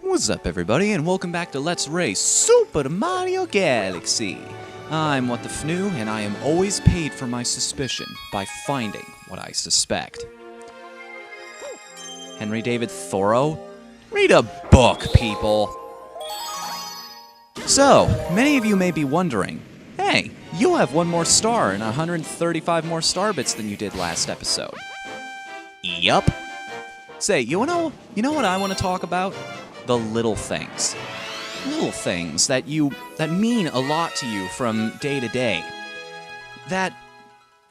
What's up, everybody, and welcome back to Let's Race Super Mario Galaxy. I'm What the Fnu, and I am always paid for my suspicion by finding what I suspect. Henry David Thoreau? Read a book, people! So, many of you may be wondering, hey, you have one more star and 135 more star bits than you did last episode. Yup. Say, you know what I want to talk about? The little things. Little things that mean a lot to you from day to day. That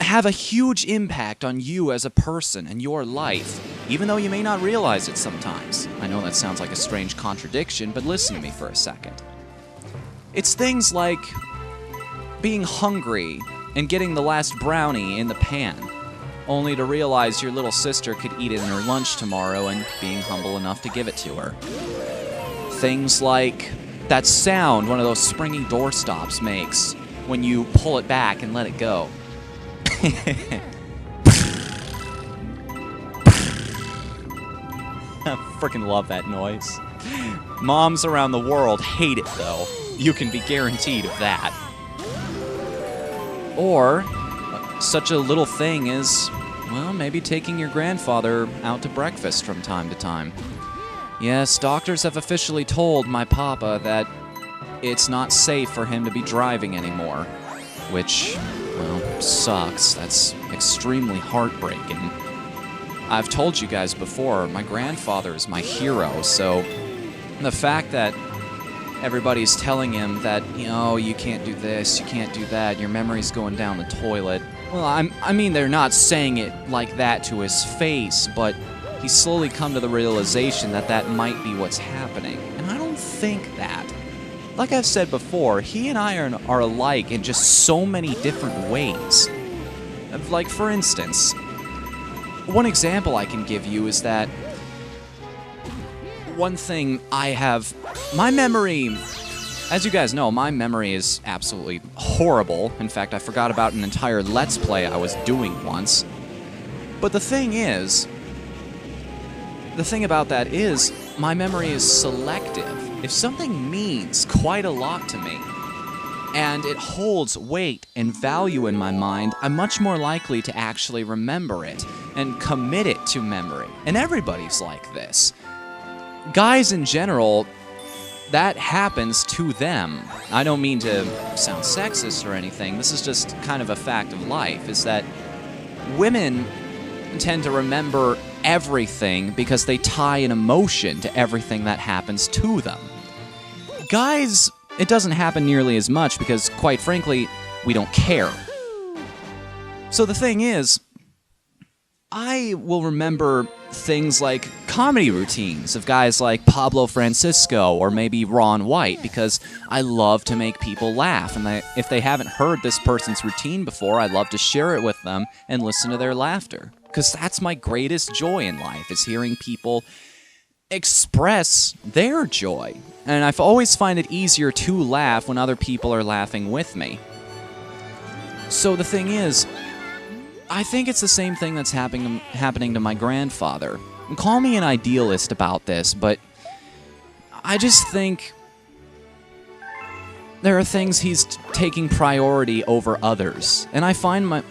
have a huge impact on you as a person and your life, even though you may not realize it sometimes. I know that sounds like a strange contradiction, but listen to me for a second. It's things like being hungry and getting the last brownie in the pan, only to realize your little sister could eat it in her lunch tomorrow and being humble enough to give it to her. Things like that sound one of those springy doorstops makes when you pull it back and let it go. I freaking love that noise. Moms around the world hate it, though. You can be guaranteed of that. Or such a little thing as, well, maybe taking your grandfather out to breakfast from time to time. Yes, doctors have officially told my papa that it's not safe for him to be driving anymore. Which, well, sucks. That's extremely heartbreaking. I've told you guys before, my grandfather is my hero, so the fact that everybody's telling him that, you can't do this, you can't do that, your memory's going down the toilet. Well, I mean, they're not saying it like that to his face, but he's slowly come to the realization that that might be what's happening. And I don't think that. Like I've said before, he and I are alike in just so many different ways. Like, for instance, one example I can give you is that one thing I have, my memory, as you guys know, my memory is absolutely horrible. In fact, I forgot about an entire Let's Play I was doing once. But the thing about that is, my memory is selective. If something means quite a lot to me, and it holds weight and value in my mind, I'm much more likely to actually remember it and commit it to memory. And everybody's like this. Guys in general, that happens to them. I don't mean to sound sexist or anything. This is just kind of a fact of life, is that women tend to remember everything because they tie an emotion to everything that happens to them. Guys, it doesn't happen nearly as much because, quite frankly, we don't care. So the thing is, I will remember things like comedy routines of guys like Pablo Francisco or maybe Ron White because I love to make people laugh, and if they haven't heard this person's routine before, I love to share it with them and listen to their laughter. Because that's my greatest joy in life, is hearing people express their joy. And I've always find it easier to laugh when other people are laughing with me. So the thing is, I think it's the same thing that's happening to my grandfather. And call me an idealist about this, but I just think there are things he's taking priority over others. And I find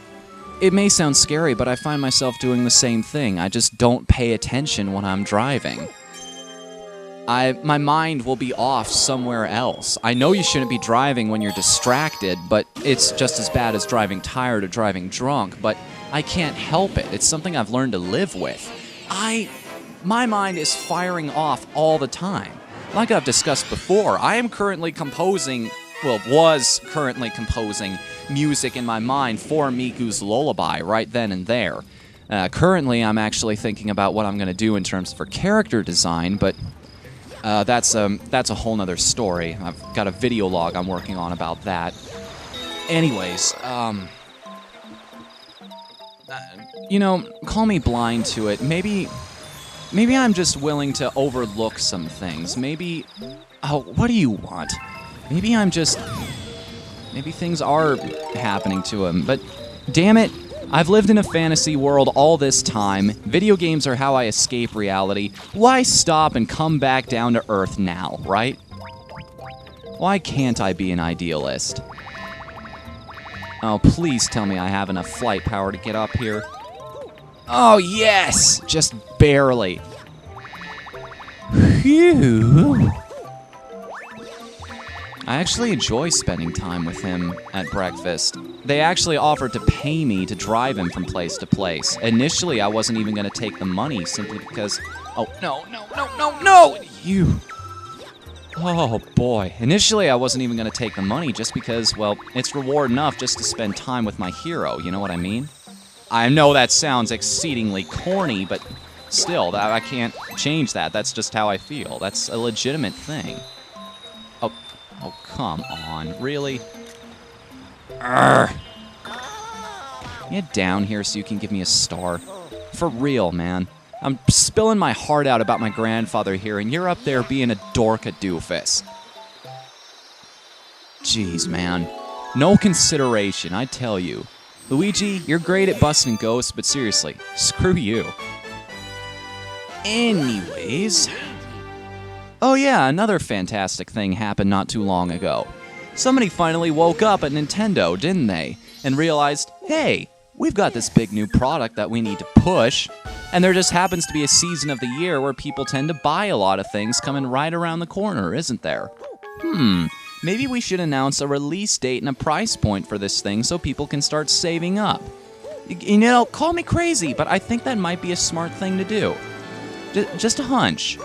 it may sound scary, but I find myself doing the same thing. I just don't pay attention when I'm driving. My mind will be off somewhere else. I know you shouldn't be driving when you're distracted, but it's just as bad as driving tired or driving drunk, but I can't help it. It's something I've learned to live with. My mind is firing off all the time. Like I've discussed before, I am currently was currently composing music in my mind for Miku's Lullaby right then and there. Currently, I'm actually thinking about what I'm going to do in terms of her character design, but that's a whole nother story. I've got a video log I'm working on about that. Anyways, call me blind to it. Maybe I'm just willing to overlook some things. What do you want? Maybe things are happening to him, but damn it, I've lived in a fantasy world all this time. Video games are how I escape reality. Why stop and come back down to earth now, right? Why can't I be an idealist? Oh, please tell me I have enough flight power to get up here. Oh, yes! Just barely. Phew. I actually enjoy spending time with him at breakfast. They actually offered to pay me to drive him from place to place. Initially, I wasn't even going to take the money simply because... Oh, no, no, no, no, no! You... Oh, boy. Initially, I wasn't even going to take the money just because, well, it's reward enough just to spend time with my hero, you know what I mean? I know that sounds exceedingly corny, but still, I can't change that. That's just how I feel. That's a legitimate thing. Oh, come on. Really? Urgh. Get down here so you can give me a star. For real, man. I'm spilling my heart out about my grandfather here, and you're up there being a dorka doofus. Jeez, man. No consideration, I tell you. Luigi, you're great at busting ghosts, but seriously, screw you. Anyways... Oh yeah, another fantastic thing happened not too long ago. Somebody finally woke up at Nintendo, didn't they? And realized, hey, we've got this big new product that we need to push. And there just happens to be a season of the year where people tend to buy a lot of things coming right around the corner, isn't there? Maybe we should announce a release date and a price point for this thing so people can start saving up. You know, call me crazy, but I think that might be a smart thing to do. Just a hunch.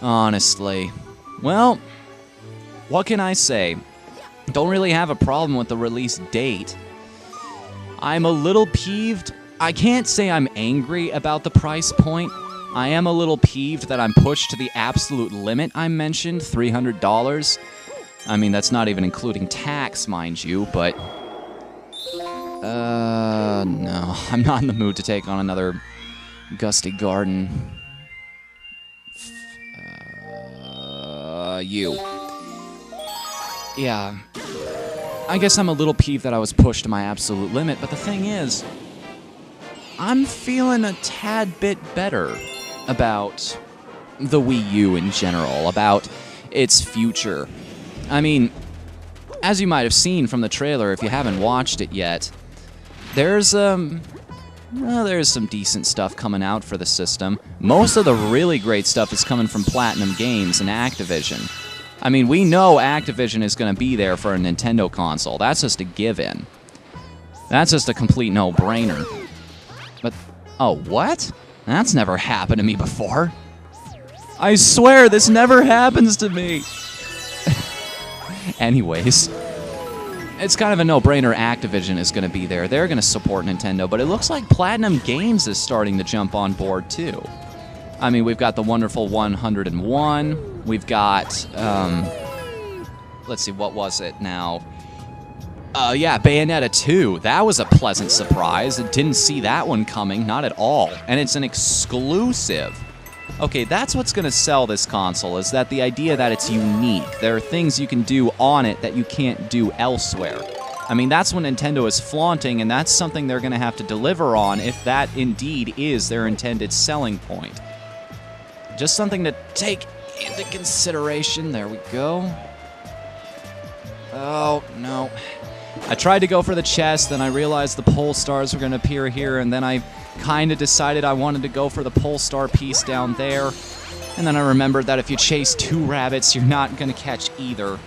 Honestly. Well, what can I say? Don't really have a problem with the release date. I'm a little peeved. I can't say I'm angry about the price point. I am a little peeved that I'm pushed to the absolute limit I mentioned, $300. I mean, that's not even including tax, mind you, but... no. I'm not in the mood to take on another gusty garden. You. Yeah. I guess I'm a little peeved that I was pushed to my absolute limit, but the thing is, I'm feeling a tad bit better about the Wii U in general, about its future. I mean, as you might have seen from the trailer if you haven't watched it yet, there's some decent stuff coming out for the system. Most of the really great stuff is coming from Platinum Games and Activision. I mean, we know Activision is going to be there for a Nintendo console. That's just a given. That's just a complete no-brainer. But, oh, what? That's never happened to me before. I swear, this never happens to me. Anyways, it's kind of a no-brainer. Activision is going to be there. They're going to support Nintendo, but it looks like Platinum Games is starting to jump on board, too. I mean, we've got the wonderful 101. We've got, let's see, what was it now? Yeah, Bayonetta 2. That was a pleasant surprise. I didn't see that one coming, not at all. And it's an exclusive. Okay, that's what's going to sell this console, is that the idea that it's unique. There are things you can do on it that you can't do elsewhere. I mean, that's what Nintendo is flaunting, and that's something they're going to have to deliver on if that indeed is their intended selling point. Just something to take into consideration. There we go. Oh, no. I tried to go for the chest, then I realized the pole stars were going to appear here, and then I kind of decided I wanted to go for the pole star piece down there. And then I remembered that if you chase two rabbits, you're not going to catch either.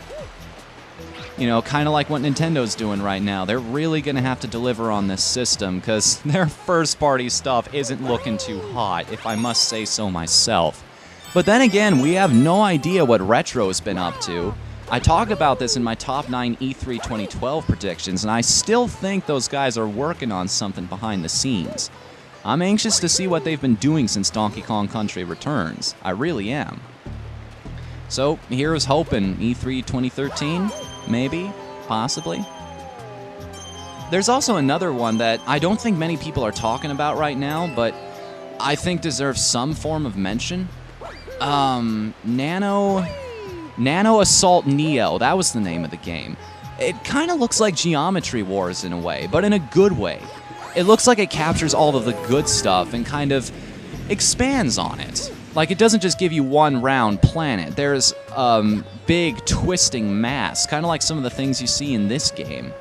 You know, kind of like what Nintendo's doing right now. They're really going to have to deliver on this system, because their first-party stuff isn't looking too hot, if I must say so myself. But then again, we have no idea what Retro's been up to. I talked about this in my top 9 E3 2012 predictions, and I still think those guys are working on something behind the scenes. I'm anxious to see what they've been doing since Donkey Kong Country Returns. I really am. So, here's hoping. E3 2013? Maybe? Possibly? There's also another one that I don't think many people are talking about right now, but I think deserves some form of mention. Nano Assault Neo, that was the name of the game. It kind of looks like Geometry Wars in a way, but in a good way. It looks like it captures all of the good stuff and kind of expands on it. Like, it doesn't just give you one round planet. There's big twisting mass, kind of like some of the things you see in this game.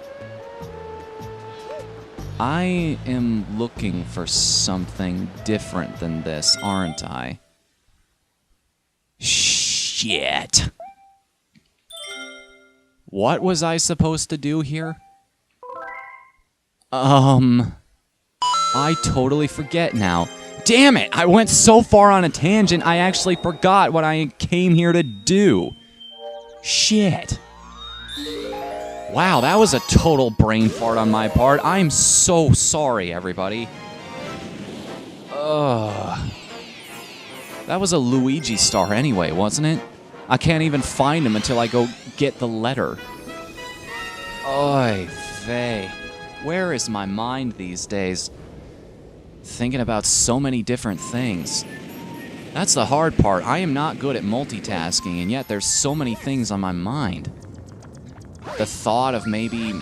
I am looking for something different than this, aren't I? Shit. What was I supposed to do here? I totally forget now. Damn it! I went so far on a tangent, I actually forgot what I came here to do. Shit. Wow, that was a total brain fart on my part. I'm so sorry, everybody. Ugh. That was a Luigi star anyway, wasn't it? I can't even find him until I go get the letter. Oy vey. Where is my mind these days? Thinking about so many different things. That's the hard part. I am not good at multitasking, and yet there's so many things on my mind. The thought of maybe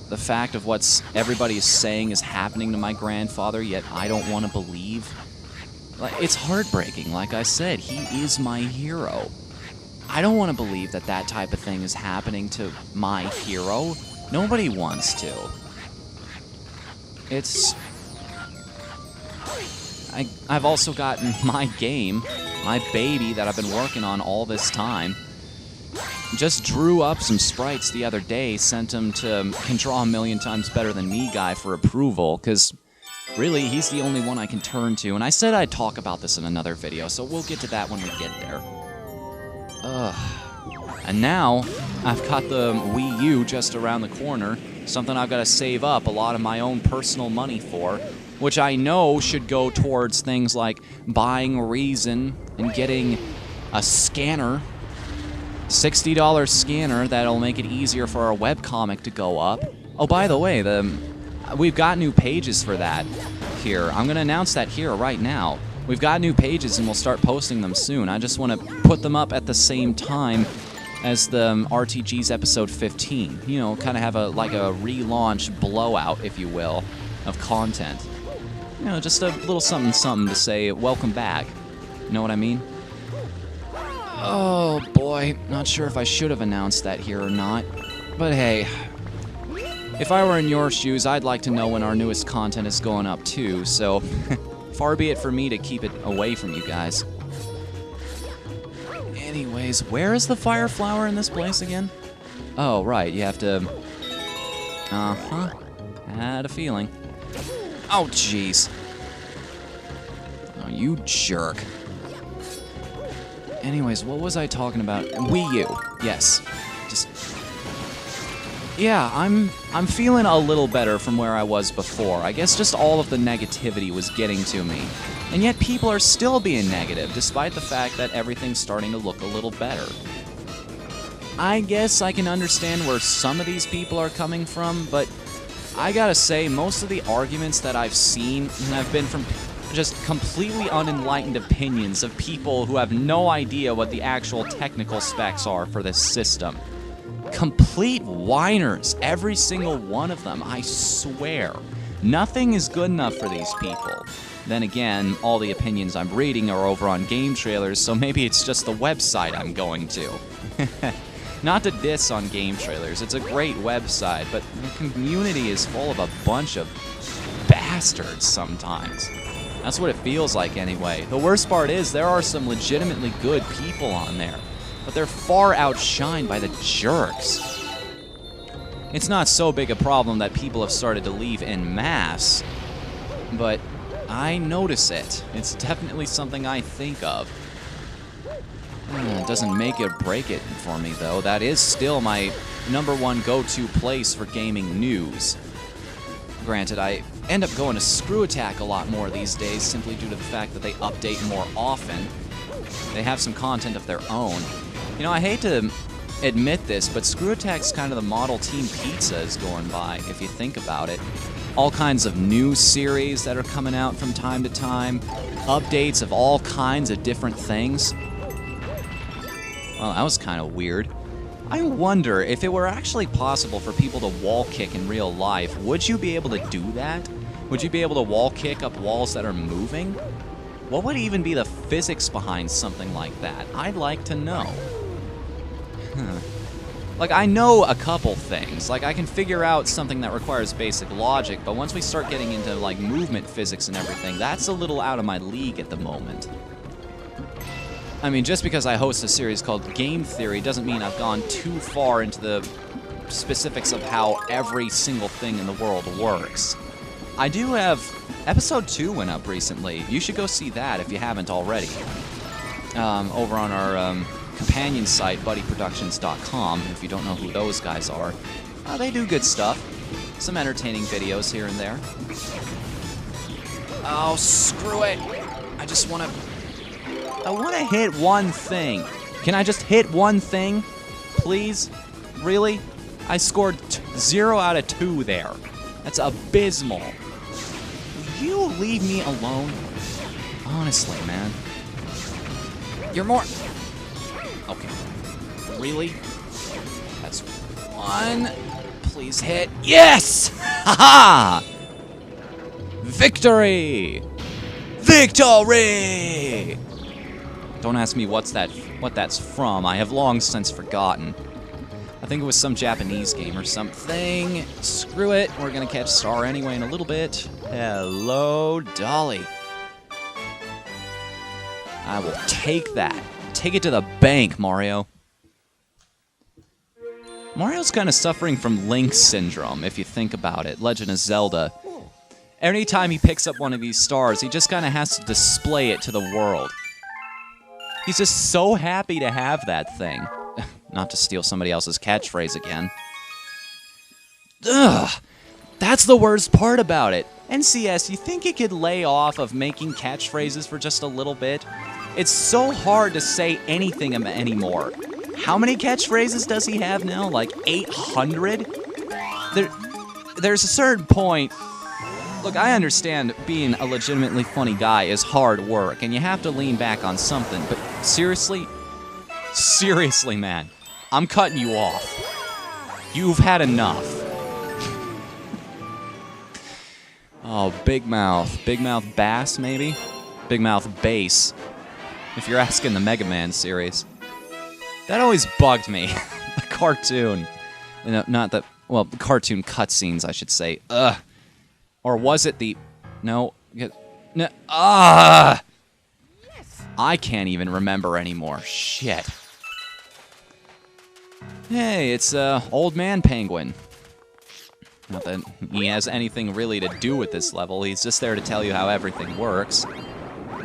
the fact of what everybody is saying is happening to my grandfather, yet I don't want to believe. It's heartbreaking, like I said. He is my hero. I don't want to believe that that type of thing is happening to my hero. Nobody wants to. It's... I've also gotten my game, my baby that I've been working on all this time. Just drew up some sprites the other day, sent him to Can Draw a Million Times Better Than Me guy for approval, because really, he's the only one I can turn to. And I said I'd talk about this in another video, so we'll get to that when we get there. And now, I've got the Wii U just around the corner, something I've got to save up a lot of my own personal money for, which I know should go towards things like buying Reason and getting a scanner, $60 scanner that'll make it easier for our webcomic to go up. Oh, by the way, we've got new pages for that here. I'm going to announce that here right now. We've got new pages and we'll start posting them soon. I just want to put them up at the same time as the RTG's episode 15. You know, kind of have a relaunch blowout, if you will, of content. You know, just a little something to say welcome back. You know what I mean? Oh boy, not sure if I should have announced that here or not. But hey, if I were in your shoes, I'd like to know when our newest content is going up too, so far be it for me to keep it away from you guys. Anyways, where is the fire flower in this place again? Oh, right, you have to... Uh-huh. Had a feeling. Oh, jeez. Oh, you jerk. Anyways, what was I talking about? Wii U. Yes. Just... Yeah, I'm feeling a little better from where I was before. I guess just all of the negativity was getting to me. And yet people are still being negative, despite the fact that everything's starting to look a little better. I guess I can understand where some of these people are coming from, but I gotta say, most of the arguments that I've seen have been from just completely unenlightened opinions of people who have no idea what the actual technical specs are for this system. Complete whiners, every single one of them, I swear. Nothing is good enough for these people. Then again, all the opinions I'm reading are over on game trailers, so maybe it's just the website I'm going to. Not to diss on game trailers, it's a great website, but the community is full of a bunch of bastards sometimes. That's what it feels like anyway. The worst part is there are some legitimately good people on there, but they're far outshined by the jerks. It's not so big a problem that people have started to leave en masse, but I notice it. It's definitely something I think of. It doesn't make it or break it for me, though. That is still my #1 go-to place for gaming news. Granted, I end up going to Screw Attack a lot more these days, simply due to the fact that they update more often. They have some content of their own. You know, I hate to admit this, but Screw Attack's kind of the model Team Pizza is going by, if you think about it. All kinds of new series that are coming out from time to time, updates of all kinds of different things. Well, that was kind of weird. I wonder if it were actually possible for people to wall kick in real life, would you be able to do that? Would you be able to wall kick up walls that are moving? What would even be the physics behind something like that? I'd like to know. Like, I know a couple things. Like, I can figure out something that requires basic logic, but once we start getting into, like, movement physics and everything, that's a little out of my league at the moment. I mean, just because I host a series called Game Theory doesn't mean I've gone too far into the specifics of how every single thing in the world works. I do have... Episode 2 went up recently. You should go see that if you haven't already. Over on our companion site, buddyproductions.com, if you don't know who those guys are. They do good stuff. Some entertaining videos here and there. Oh, screw it. I want to hit one thing. Can I just hit one thing? Please? Really? I scored 0 out of 2 there. That's abysmal. Will you leave me alone? Honestly, man. You're more... Okay. Really? That's 1. Please hit. Yes! Ha-ha! Victory! Victory! Don't ask me what that's from. I have long since forgotten. I think it was some Japanese game or something. Screw it. We're gonna catch Star anyway in a little bit. Hello, Dolly. I will take that. Take it to the bank, Mario. Mario's kind of suffering from Link syndrome, if you think about it. Legend of Zelda. Anytime he picks up one of these stars, he just kind of has to display it to the world. He's just so happy to have that thing. Not to steal somebody else's catchphrase again. Ugh! That's the worst part about it. NCS, you think you could lay off of making catchphrases for just a little bit? It's so hard to say anything anymore. How many catchphrases does he have now? Like 800? There's a certain point... Look, I understand being a legitimately funny guy is hard work, and you have to lean back on something, but seriously? Seriously, man. I'm cutting you off. You've had enough. Oh, Big Mouth. Big Mouth Bass, maybe? Big Mouth Bass. If you're asking the Mega Man series. That always bugged me. The cartoon. Not the... Well, the cartoon cutscenes, I should say. Ugh. Or was it the... No. No. Ah! I can't even remember anymore. Shit. Hey, it's Old Man Penguin. Not that he has anything really to do with this level. He's just there to tell you how everything works.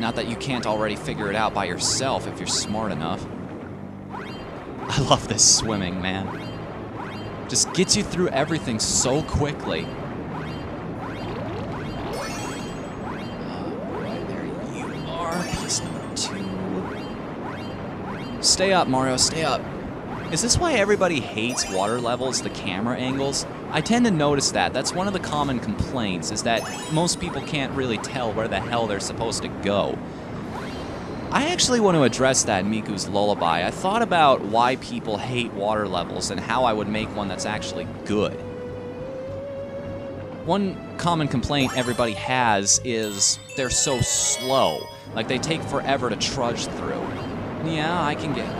Not that you can't already figure it out by yourself if you're smart enough. I love this swimming, man. Just gets you through everything so quickly. Piece number 2. Stay up, Mario, stay up. Is this why everybody hates water levels, the camera angles? I tend to notice that. That's one of the common complaints, is that most people can't really tell where the hell they're supposed to go. I actually want to address that in Miku's Lullaby. I thought about why people hate water levels and how I would make one that's actually good. One common complaint everybody has is they're so slow. Like, they take forever to trudge through. Yeah, I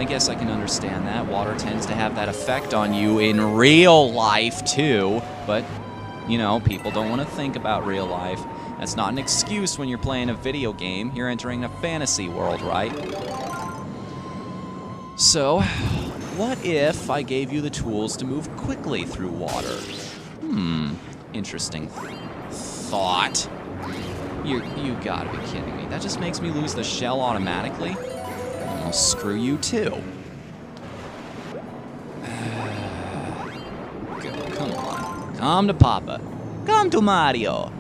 guess I can understand that. Water tends to have that effect on you in real life, too. But, you know, people don't want to think about real life. That's not an excuse when you're playing a video game. You're entering a fantasy world, right? So, what if I gave you the tools to move quickly through water? Interesting thought. You gotta be kidding me. That just makes me lose the shell automatically? Well, screw you too. Go, come on. Come to Papa. Come to Mario.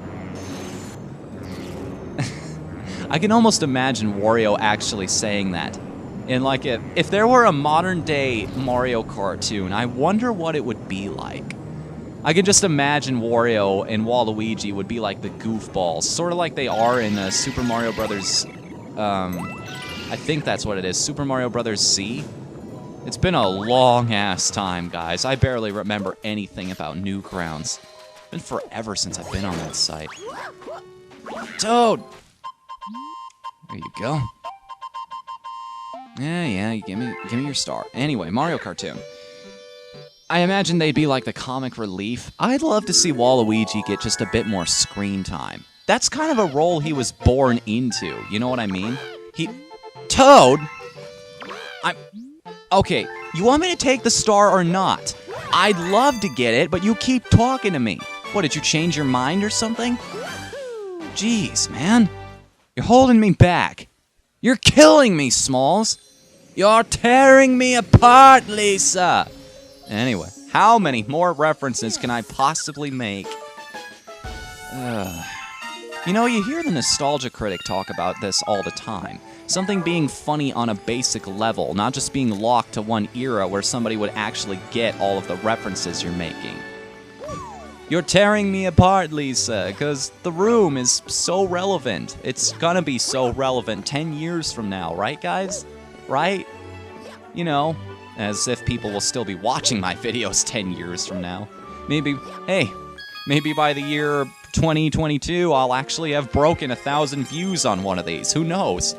I can almost imagine Wario actually saying that. And like, if there were a modern day Mario cartoon, I wonder what it would be like. I can just imagine Wario and Waluigi would be like the goofballs, sort of like they are in Super Mario Brothers, I think that's what it is, Super Mario Brothers Z? It's been a long-ass time, guys. I barely remember anything about Newgrounds. It's been forever since I've been on that site. Toad! There you go. Yeah, you give me your star. Anyway, Mario cartoon. I imagine they'd be like the comic relief. I'd love to see Waluigi get just a bit more screen time. That's kind of a role he was born into, you know what I mean? Toad? Okay, you want me to take the star or not? I'd love to get it, but you keep talking to me. What, did you change your mind or something? Jeez, man. You're holding me back. You're killing me, Smalls. You're tearing me apart, Lisa. Anyway, how many more references can I possibly make? You know, you hear the nostalgia critic talk about this all the time. Something being funny on a basic level, not just being locked to one era where somebody would actually get all of the references you're making. You're tearing me apart, Lisa, because The Room is so relevant. It's gonna be so relevant 10 years from now, right, guys? Right? You know, as if people will still be watching my videos 10 years from now. Maybe by the year 2022, I'll actually have broken 1,000 views on one of these. Who knows?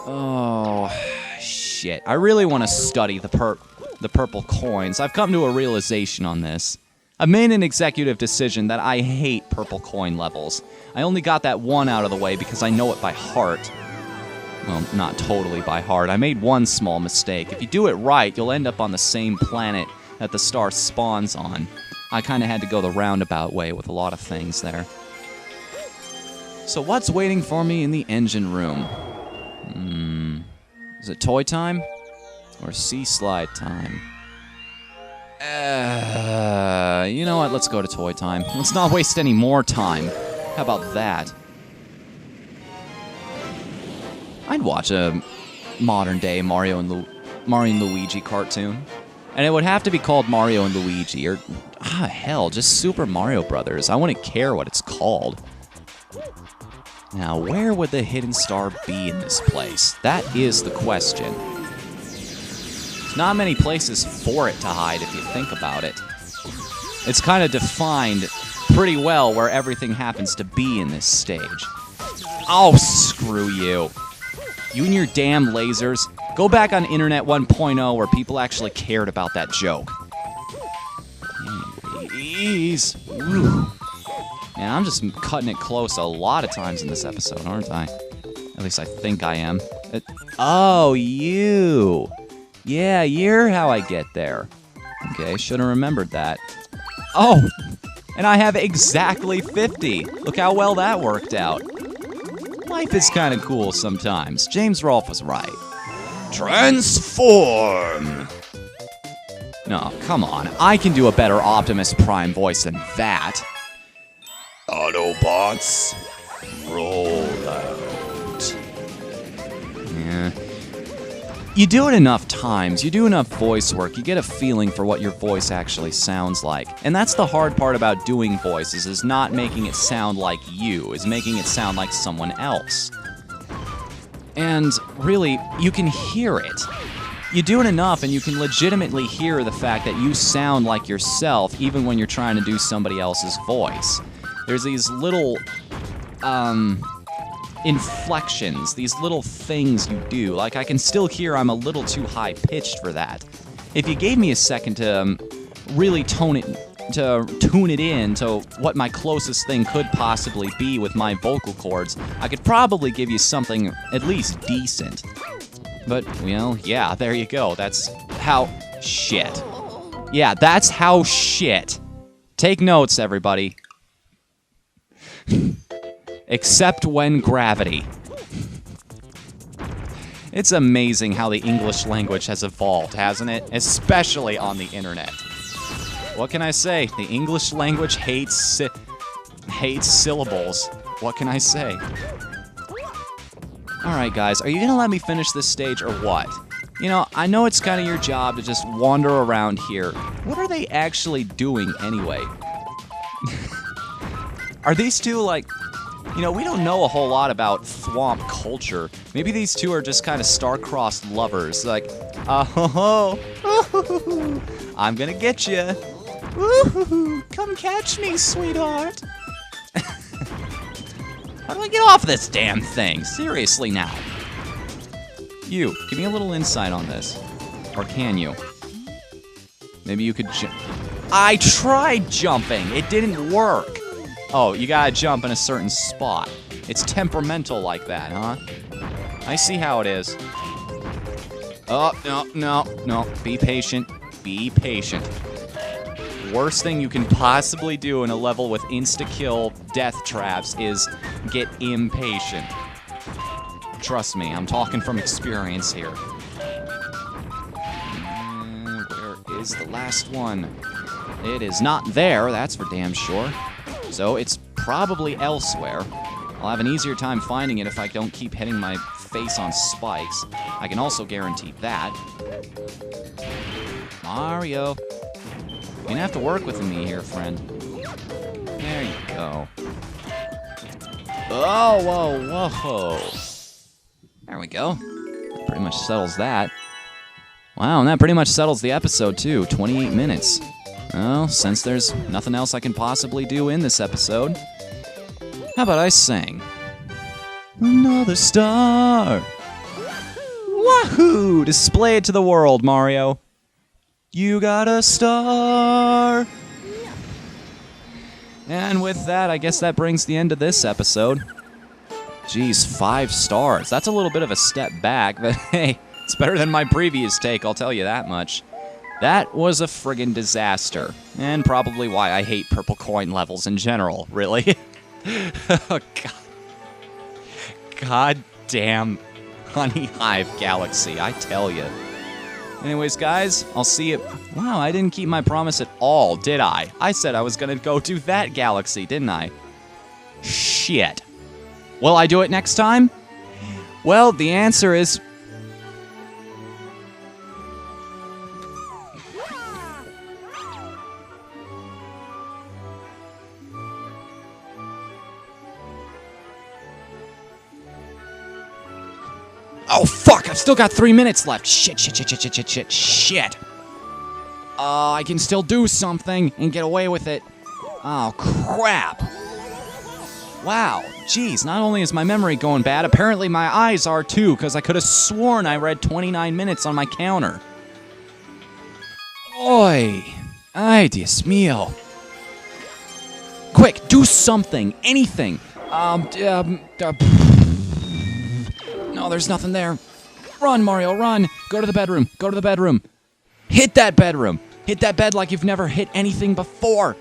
Oh, shit. I really want to study the purple coins. I've come to a realization on this. I've made an executive decision that I hate purple coin levels. I only got that one out of the way because I know it by heart. Well, not totally by heart. I made one small mistake. If you do it right, you'll end up on the same planet that the star spawns on. I kind of had to go the roundabout way with a lot of things there. So what's waiting for me in the engine room? Is it toy time? Or sea slide time? You know what? Let's go to toy time. Let's not waste any more time. How about that? I'd watch a modern-day Mario and Luigi cartoon. And it would have to be called Mario and Luigi, or, hell, just Super Mario Brothers. I wouldn't care what it's called. Now, where would the hidden star be in this place? That is the question. There's not many places for it to hide if you think about it. It's kind of defined pretty well where everything happens to be in this stage. Oh, screw you. You and your damn lasers. Go back on Internet 1.0 where people actually cared about that joke. Jeez. Ooh. Man, I'm just cutting it close a lot of times in this episode, aren't I? At least I think I am. Oh, you. Yeah, you're how I get there. Okay, should have remembered that. Oh, and I have exactly 50. Look how well that worked out. Life is kind of cool sometimes. James Rolfe was right. Transform! No, come on. I can do a better Optimus Prime voice than that. Autobots, roll out. Yeah. You do it enough times, you do enough voice work, you get a feeling for what your voice actually sounds like. And that's the hard part about doing voices, is not making it sound like you, is making it sound like someone else. And really, you can hear it. You do it enough and you can legitimately hear the fact that you sound like yourself even when you're trying to do somebody else's voice. There's these little, inflections, these little things you do. Like, I can still hear I'm a little too high-pitched for that. If you gave me a second to really tune it in to what my closest thing could possibly be with my vocal cords, I could probably give you something at least decent. But, well, yeah, there you go. That's how... shit. Yeah, that's how shit. Take notes, everybody. Except when gravity. It's amazing how the English language has evolved, hasn't it? Especially on the internet. What can I say? The English language hates syllables. What can I say? Alright guys, are you gonna let me finish this stage or what? You know, I know it's kind of your job to just wander around here. What are they actually doing anyway? Are these two, like... You know, we don't know a whole lot about Thwomp culture. Maybe these two are just kind of star-crossed lovers. Like, oh, I'm gonna get you. Come catch me, sweetheart. How do I get off this damn thing? Seriously now. You, give me a little insight on this. Or can you? Maybe you could I tried jumping. It didn't work. Oh, you gotta jump in a certain spot. It's temperamental like that, huh? I see how it is. Oh, no. Be patient. Be patient. Worst thing you can possibly do in a level with insta-kill death traps is get impatient. Trust me, I'm talking from experience here. Where is the last one? It is not there, that's for damn sure. So it's probably elsewhere. I'll have an easier time finding it if I don't keep hitting my face on spikes. I can also guarantee that. Mario. You're gonna have to work with me here, friend. There you go. Oh, whoa. There we go. That pretty much settles that. Wow, and that pretty much settles the episode, too. 28 minutes. Well, since there's nothing else I can possibly do in this episode, how about I sing? Another star! Wahoo! Display it to the world, Mario. You got a star! And with that, I guess that brings the end of this episode. Geez, 5 stars. That's a little bit of a step back, but hey, it's better than my previous take, I'll tell you that much. That was a friggin' disaster. And probably why I hate purple coin levels in general, really. Oh, God. God damn Honey Hive Galaxy, I tell you. Anyways, guys, I'll see you. Wow, I didn't keep my promise at all, did I? I said I was gonna go do that galaxy, didn't I? Shit. Will I do it next time? Well, the answer is... Oh, fuck! I've still got 3 minutes left. Shit. I can still do something and get away with it. Oh, crap. Wow. Jeez, not only is my memory going bad, apparently my eyes are too, because I could have sworn I read 29 minutes on my counter. Oi. Ay, Dios mío. Quick, do something. Anything. No, there's nothing there. Run, Mario, run. Go to the bedroom. Go to the bedroom. Hit that bedroom. Hit that bed like you've never hit anything before.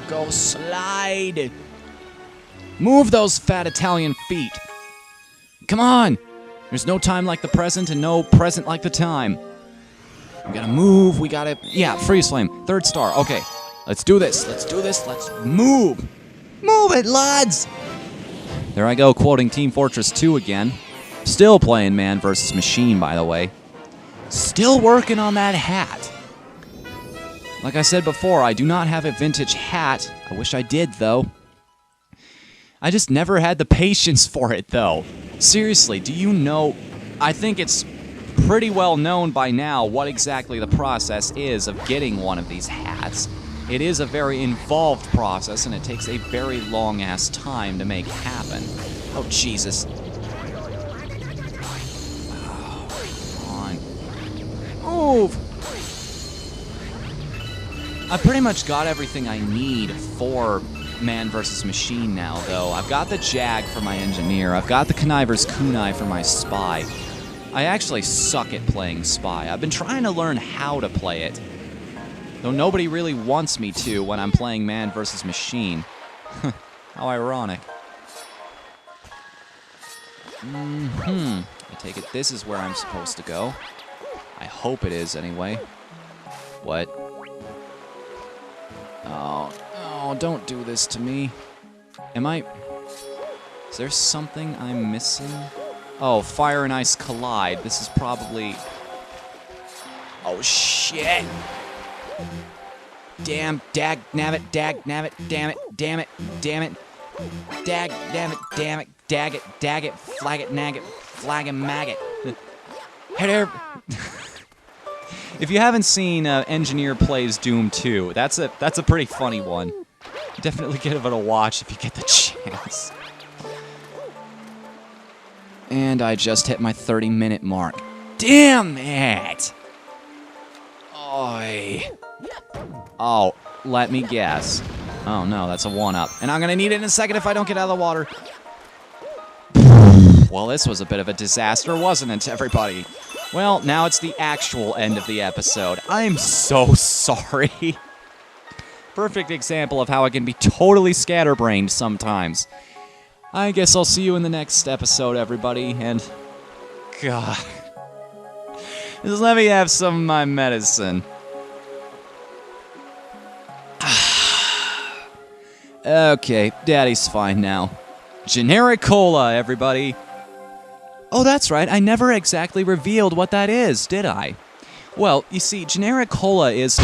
Go. Slide. Move those fat Italian feet. Come on. There's no time like the present and no present like the time. We gotta move. We gotta... Yeah, freeze flame. 3rd star. Okay. Let's do this. Let's move. Move it, lads. There I go, quoting Team Fortress 2 again. Still playing Man vs. Machine, by the way. Still working on that hat. Like I said before, I do not have a vintage hat. I wish I did, though. I just never had the patience for it, though. Seriously, do you know... I think it's pretty well known by now what exactly the process is of getting one of these hats. It is a very involved process, and it takes a very long-ass time to make happen. Oh, Jesus. Oh, come on. Move! I've pretty much got everything I need for Man vs. Machine now, though. I've got the Jag for my engineer. I've got the Conniver's Kunai for my spy. I actually suck at playing spy. I've been trying to learn how to play it. Though nobody really wants me to when I'm playing Man vs. Machine. How ironic. I take it this is where I'm supposed to go. I hope it is, anyway. What? Oh, don't do this to me. Am I... Is there something I'm missing? Oh, fire and ice collide. This is probably... Oh, shit! Damn, dag, nabbit, damn it, damn it, dag, nabbit, damn it, dag it, flag it, nag it, flag and mag it. Hey there. If you haven't seen Engineer Plays Doom 2, that's a pretty funny one. Definitely give it a watch if you get the chance. And I just hit my 30-minute mark. Damn it! Oy. Oh, let me guess. Oh no, that's a 1-up. And I'm gonna need it in a second if I don't get out of the water. Well, this was a bit of a disaster, wasn't it, everybody? Well, now it's the actual end of the episode. I'm so sorry. Perfect example of how I can be totally scatterbrained sometimes. I guess I'll see you in the next episode, everybody, and... God... Just let me have some of my medicine. Okay, Daddy's fine now. Generic cola, everybody. Oh, that's right, I never exactly revealed what that is, did I? Well, you see, generic cola is...